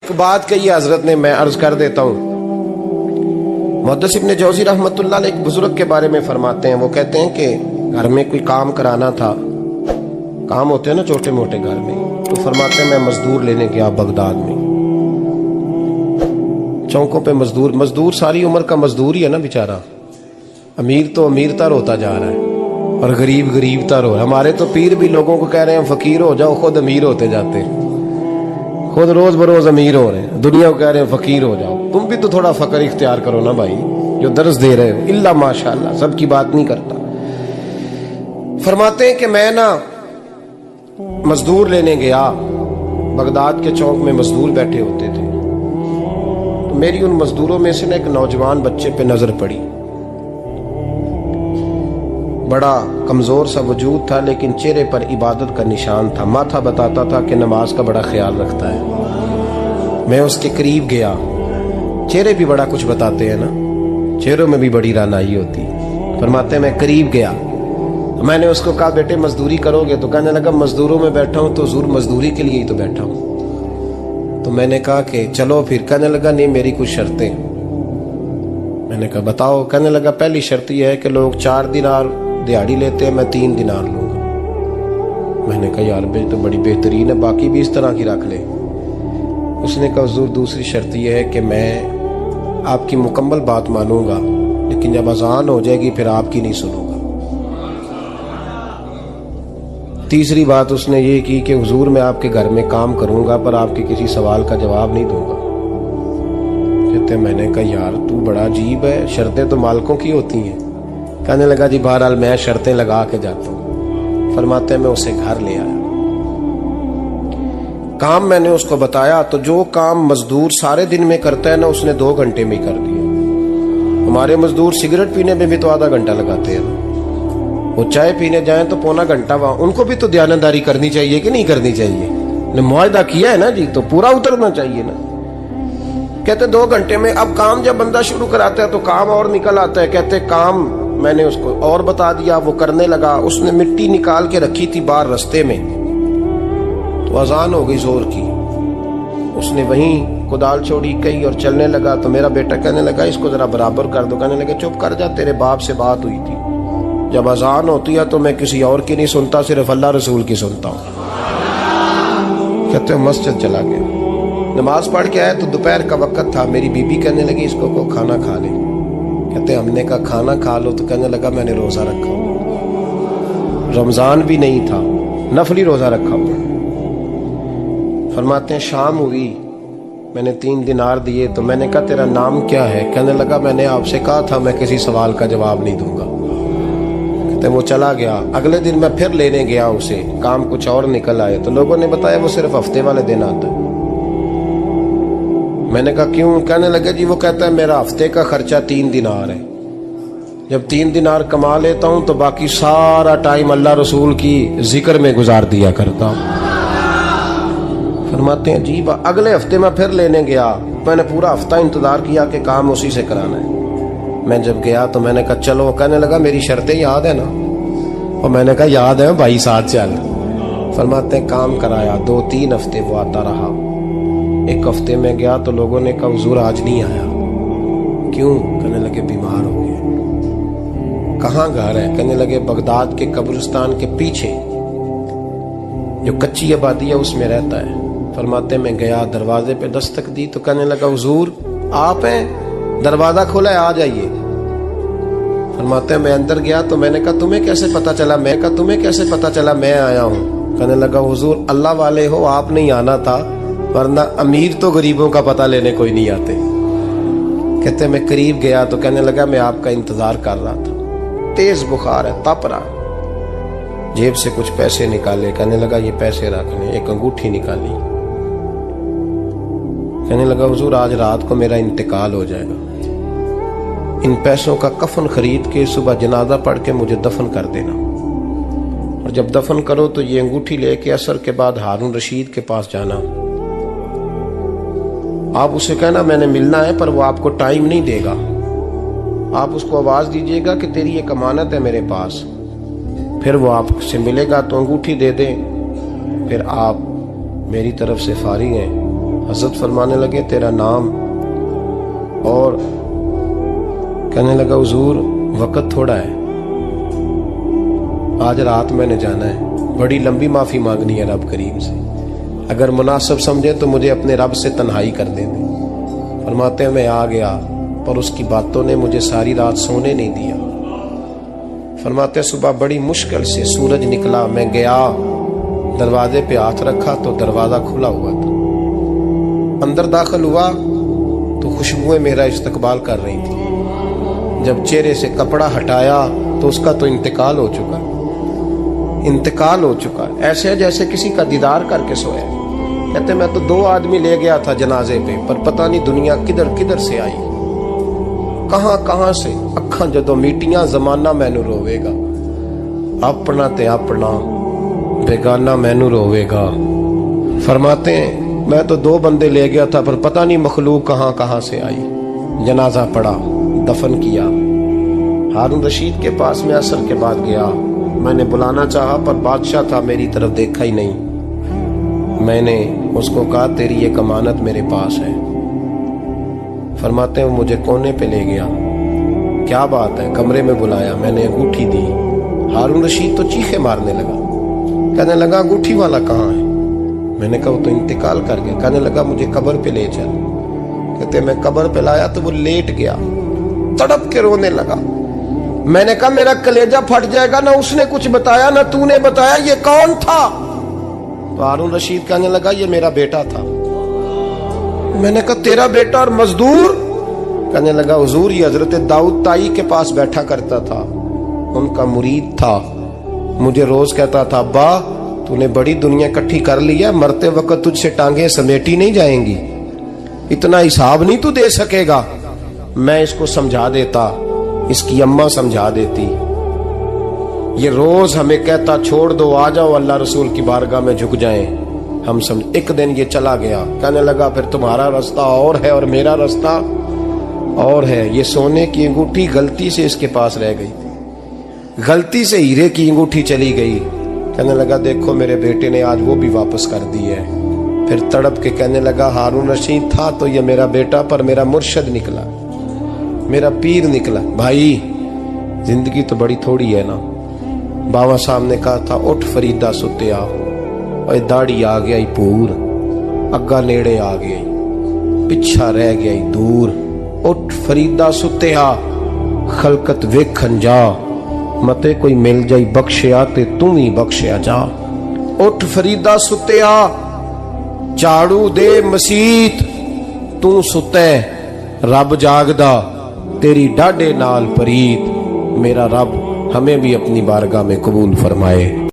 एक बात कही हजरत ने, मैं अर्ज कर देता हूँ। मुहद्दिस इब्न जौज़ी रहमतुल्लाह अलैह एक बुजुर्ग के बारे में फरमाते हैं, वो कहते हैं कि घर में कोई काम कराना था, काम होते हैं ना छोटे मोटे घर में, तो फरमाते हैं मैं मजदूर लेने गया बगदाद में। चौकों पे मजदूर सारी उम्र का मजदूर ही है ना बेचारा। अमीर तो अमीरतर होता जा रहा है और गरीब गरीबतर हो रहा है। हमारे तो पीर भी लोगों को कह रहे हैं फकीर हो जाओ, खुद अमीर होते जाते हैं, खुद रोज बरोज अमीर हो रहे हैं। दुनिया को कह रहे हैं फकीर हो जाओ। तुम भी तो थोड़ा फकर इख्तियार करो ना भाई, जो दर्स दे रहे हो। इल्ला माशाअल्लाह, सबकी बात नहीं करता। फरमाते हैं कि मैं ना मजदूर लेने गया, बगदाद के चौक में मजदूर बैठे होते थे, तो मेरी उन मजदूरों में से ना एक नौजवान बच्चे पे नजर पड़ी। बड़ा कमजोर सा वजूद था, लेकिन चेहरे पर इबादत का निशान था। माथा बताता था कि नमाज का बड़ा ख्याल रखता है। मैं उसके करीब गया। चेहरे भी बड़ा कुछ बताते हैं ना, चेहरों में भी बड़ी रानाई होती है। फरमाते हैं मैं करीब गया, मैंने उसको कहा बेटे मजदूरी करोगे? तो कहने लगा मजदूरों में बैठा हूं तो जरूर मजदूरी के लिए ही तो बैठा हूं। तो मैंने कहा कि चलो फिर। कहने लगा नहीं, मेरी कुछ शर्तें। मैंने कहा बताओ? कहने लगा पहली शर्त यह है कि लोग 4 दिनार दिहाड़ी लेते हैं, मैं 3 दिनार लूंगा। मैंने कहा यार बे तो बड़ी बेहतरीन है, बाकी भी इस तरह की रख ले। उसने कहा हुजूर दूसरी शर्त यह है कि मैं आपकी मुकम्मल बात मानूंगा, लेकिन जब अजान हो जाएगी फिर आपकी नहीं सुनूंगा। तीसरी बात उसने ये की कि हुजूर मैं आपके घर में काम करूंगा पर आपके किसी सवाल का जवाब नहीं दूंगा। कहते मैंने कहा यार तू बड़ा अजीब है, शर्तें तो मालिकों की होती हैं। कहने लगा जी बहरहाल मैं शर्तें लगा के जाता हूँ। फरमाते हैं मैं उसे घर ले आया, काम मैंने उसको बताया, तो जो काम मजदूर सारे दिन में करता है ना, उसने 2 घंटे में ही कर दिया। हमारे मजदूर सिगरेट पीने में भी तो आधा घंटा लगाते हैं, वो चाय पीने जाएं तो पौना घंटा। वहां उनको भी तो दयानतदारी करनी चाहिए कि नहीं करनी चाहिए? ने मुआहदा किया है ना जी, तो पूरा उतरना चाहिए ना। कहते 2 घंटे में। अब काम जब बंदा शुरू कराता है तो काम और निकल आता है। कहते काम मैंने उसको और बता दिया, वो करने लगा। उसने मिट्टी निकाल के रखी थी बाहर रास्ते में, तो अजान हो गई जोर की। उसने वहीं कुदाल छोड़ी कही और चलने लगा। तो मेरा बेटा कहने लगा इसको जरा बराबर कर दो। कहने लगा चुप कर जा, तेरे बाप से बात हुई थी, जब अजान होती है तो मैं किसी और की नहीं सुनता, सिर्फ अल्लाह रसूल की सुनता हूँ। कहते मस्जिद चला गया, नमाज पढ़ के आया तो दोपहर का वक्त था। मेरी बीबी कहने लगी इसको को खाना खा ले। कहते हमने कहा खाना खा लो, तो कहने लगा मैंने रोजा रखा हुआ, रमजान भी नहीं था, नफली रोजा रखा हुआ। फरमाते हैं शाम हुई, मैंने 3 दिनार दिए, तो मैंने कहा तेरा नाम क्या है? कहने लगा मैंने आपसे कहा था मैं किसी सवाल का जवाब नहीं दूंगा। कहते वो चला गया। अगले दिन मैं फिर लेने गया उसे, काम कुछ और निकल आए, तो लोगों ने बताया वो सिर्फ हफ्ते वाले दिन आता है। मैंने कहा क्यों? कहने लगे जी वो कहता है मेरा हफ्ते का खर्चा 3 दिनार है, जब 3 दिनार कमा लेता हूं तो बाकी सारा टाइम अल्लाह रसूल की जिक्र में गुजार दिया करता हूं। फरमाते हैं जी अगले हफ्ते मैं फिर लेने गया, मैंने पूरा हफ्ता इंतजार किया कि काम उसी से कराना है। मैं जब गया तो मैंने कहा चलो। कहने लगा मेरी शर्तें याद है ना? और मैंने कहा याद है भाई, साथ चल। फरमाते हैं काम कराया, 2-3 हफ्ते वो आता रहा। एक हफ्ते में गया तो लोगों ने कहा हुजूर आज नहीं आया। क्यों? कहने लगे बीमार हो गए। कहाँ घर है? कहने लगे बगदाद के कब्रिस्तान के पीछे जो कच्ची आबादी है उसमें रहता है। फरमाते मैं गया, दरवाजे पे दस्तक दी तो कहने लगा हुजूर आप हैं? दरवाजा खोला है, आ जाइए। फरमाते मैं अंदर गया तो मैंने कहा तुम्हें कैसे पता चला? मैं कहा तुम्हें कैसे पता चला मैं आया हूँ? कहने लगा हुजूर अल्लाह वाले हो, आप नहीं आना था, वरना अमीर तो गरीबों का पता लेने कोई नहीं आते। कहते मैं करीब गया तो कहने लगा मैं आपका इंतजार कर रहा था, तेज बुखार है, तप रहा। जेब से कुछ पैसे निकाले, कहने लगा ये पैसे रखने। एक अंगूठी निकाली, कहने लगा हुजूर आज रात को मेरा इंतकाल हो जाएगा, इन पैसों का कफन खरीद के सुबह जनाजा पढ़ के मुझे दफन कर देना, और जब दफन करो तो ये अंगूठी लेके असर के बाद हारून रशीद के पास जाना। आप उसे कहना मैंने मिलना है, पर वो आपको टाइम नहीं देगा। आप उसको आवाज दीजिएगा कि तेरी एक अमानत है मेरे पास, फिर वो आपसे मिलेगा तो अंगूठी दे दे, फिर आप मेरी तरफ से फारिग हैं, हजरत फरमाने लगे तेरा नाम, और कहने लगा हुजूर वक्त थोड़ा है, आज रात मैंने जाना है, बड़ी लंबी माफी मांगनी है रब करीम से, अगर मुनासिब समझे तो मुझे अपने रब से तन्हाई कर दे दे। फरमाते हैं मैं आ गया, पर उसकी बातों ने मुझे सारी रात सोने नहीं दिया। फरमाते सुबह बड़ी मुश्किल से सूरज निकला, मैं गया दरवाजे पे हाथ रखा तो दरवाजा खुला हुआ था। अंदर दाखिल हुआ तो खुशबुएं मेरा इस्तकबाल कर रही थी। जब चेहरे से कपड़ा हटाया तो उसका तो इंतकाल हो चुका ऐसे जैसे किसी का दीदार करके सोया। कहते मैं तो 2 आदमी ले गया था जनाजे पे, पर पता नहीं दुनिया किधर किधर से आई, कहां से। अखा जदों मीटियां जमाना मैनू रोवेगा, अपना ते अपना बेगाना मैनू रोवेगा। फरमाते हैं मैं तो 2 बंदे ले गया था, पर पता नहीं मखलूक कहां से आई। जनाजा पड़ा, दफन किया। हारून रशीद के पास में असर के बाद गया, मैंने बुलाना चाहा पर बादशाह था, मेरी तरफ देखा ही नहीं। मैंने उसको कहा तेरी एक अमानत मेरे पास है। फरमाते हैं मुझे कोने पे ले गया, क्या बात है, कमरे में बुलाया, मैंने अंगूठी दी। हारून रशीद तो चीखे मारने लगा, कहने लगा अंगूठी वाला कहाँ है? मैंने कहा वो तो इंतकाल कर गया। कहने लगा मुझे कब्र पे ले चल। कहते मैं कब्र पे लाया तो वो लेट गया, तड़प के रोने लगा। मैंने कहा मेरा कलेजा फट जाएगा, ना उसने कुछ बताया ना तूने बताया, ये कौन था? तो हारून रशीद कहने लगा ये मेरा बेटा था। मैंने कहा तेरा बेटा और मजदूर? कहने लगा हुजूर ये हजरत दाऊद ताई के पास बैठा करता था, उनका मुरीद था, मुझे रोज कहता था अब्बा तूने बड़ी दुनिया इकट्ठी कर ली है, मरते वक्त तुझसे टांगे समेटी नहीं जाएंगी, इतना हिसाब नहीं तू दे सकेगा। मैं इसको समझा देता, इसकी अम्मा समझा देती। ये रोज हमें कहता छोड़ दो, आ जाओ अल्लाह रसूल की बारगाह में झुक जाएं, हम समझ। एक दिन ये चला गया, कहने लगा फिर तुम्हारा रास्ता और है और मेरा रास्ता और है। ये सोने की अंगूठी गलती से इसके पास रह गई थी, गलती से हीरे की अंगूठी चली गई। कहने लगा देखो मेरे बेटे ने आज वो भी वापस कर दी है। फिर तड़प के कहने लगा हारून रशीद था तो ये मेरा बेटा, पर मेरा मुर्शद निकला, मेरा पीर निकला। भाई जिंदगी तो बड़ी थोड़ी है ना। बाबा साहब ने कहा था उठ फरीदा सुत्या, और दाढ़ी आ गया पूर, अग्गा नेड़े आ गई, पिछा रह गया दूर। उठ फरीदा सुत्या, खलकत वेखन जा, मते कोई मिल जाई बख्शिया ते तू ही बख्शिया जा। उठ फरीदा सुत्या, झाड़ू दे मसीत, तू सुते रब जागदा, तेरी डाडे नाल परीत। मेरा रब हमें भी अपनी बारगाह में कबूल फरमाए।